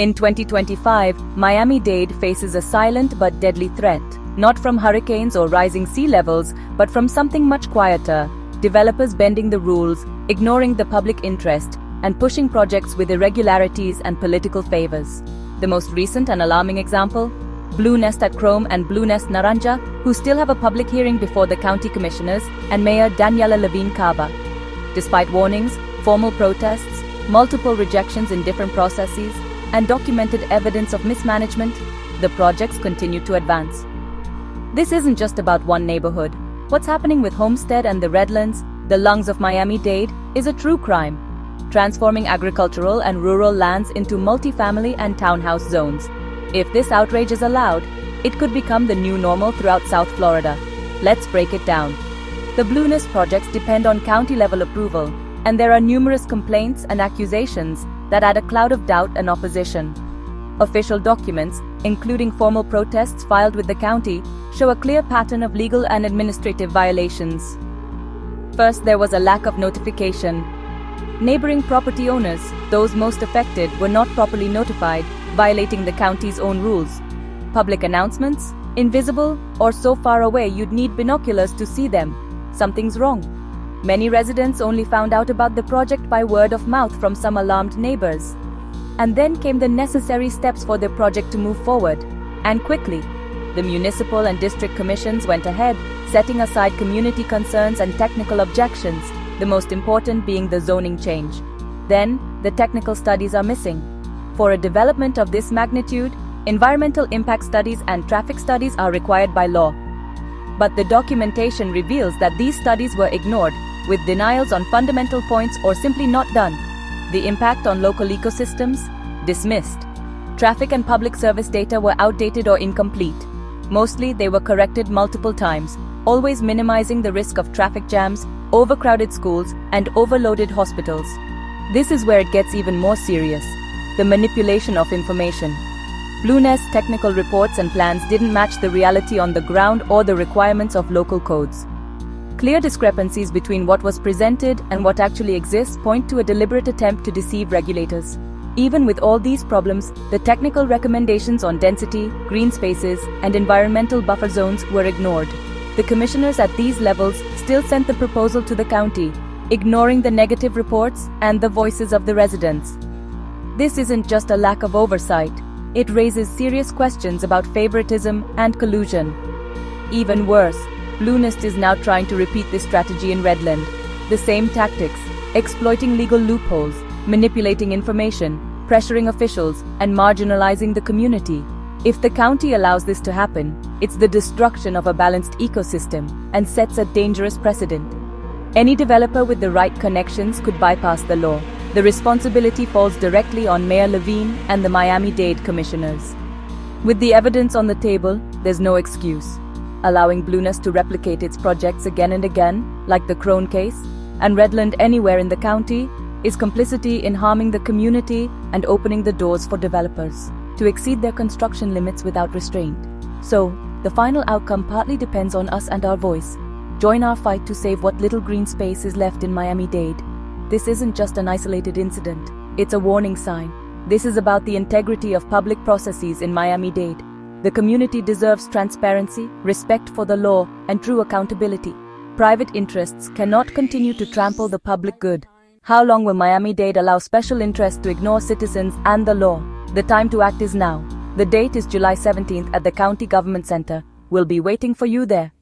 In 2025, Miami-Dade faces a silent but deadly threat, not from hurricanes or rising sea levels, but from something much quieter: developers bending the rules, ignoring the public interest, and pushing projects with irregularities and political favors. The most recent and alarming example? Bluenest Krone and Bluenest Naranja, who still have a public hearing before the county commissioners and Mayor Daniela Levine Cava. Despite warnings, formal protests, multiple rejections in different processes, and documented evidence of mismanagement, the projects continue to advance. This isn't just about one neighborhood. What's happening with Homestead and the Redlands, the lungs of Miami-Dade, is a true crime, transforming agricultural and rural lands into multifamily and townhouse zones. If this outrage is allowed, it could become the new normal throughout South Florida. Let's break it down. The Bluenest projects depend on county-level approval, and there are numerous complaints and accusations that add a cloud of doubt and opposition. Official documents, including formal protests filed with the county, show a clear pattern of legal and administrative violations. First, there was a lack of notification. Neighboring property owners, those most affected, were not properly notified, violating the county's own rules. Public announcements? Invisible, or so far away you'd need binoculars to see them. Something's wrong. Many residents only found out about the project by word of mouth from some alarmed neighbors. And then came the necessary steps for the project to move forward, and quickly. The municipal and district commissions went ahead, setting aside community concerns and technical objections, the most important being the zoning change. Then, the technical studies are missing. For a development of this magnitude, environmental impact studies and traffic studies are required by law. But the documentation reveals that these studies were ignored, with denials on fundamental points or simply not done. The impact on local ecosystems? Dismissed. Traffic and public service data were outdated or incomplete. Mostly, they were corrected multiple times, always minimizing the risk of traffic jams, overcrowded schools, and overloaded hospitals. This is where it gets even more serious: the manipulation of information. Bluenest technical reports and plans didn't match the reality on the ground or the requirements of local codes. Clear discrepancies between what was presented and what actually exists point to a deliberate attempt to deceive regulators. Even with all these problems, the technical recommendations on density, green spaces, and environmental buffer zones were ignored. The commissioners at these levels still sent the proposal to the county, ignoring the negative reports and the voices of the residents. This isn't just a lack of oversight. It raises serious questions about favoritism and collusion. Even worse, Bluenest is now trying to repeat this strategy in Redland. The same tactics: exploiting legal loopholes, manipulating information, pressuring officials, and marginalizing the community. If the county allows this to happen, it's the destruction of a balanced ecosystem and sets a dangerous precedent. Any developer with the right connections could bypass the law. The responsibility falls directly on Mayor Levine and the Miami-Dade commissioners. With the evidence on the table, there's no excuse. Allowing Bluenest to replicate its projects again and again, like the Krone case, and Redland anywhere in the county, is complicity in harming the community and opening the doors for developers to exceed their construction limits without restraint. So, the final outcome partly depends on us and our voice. Join our fight to save what little green space is left in Miami-Dade. This isn't just an isolated incident, it's a warning sign. This is about the integrity of public processes in Miami-Dade. The community deserves transparency, respect for the law, and true accountability. Private interests cannot continue to trample the public good. How long will Miami-Dade allow special interests to ignore citizens and the law? The time to act is now. The date is July 17th at the County Government Center. We'll be waiting for you there.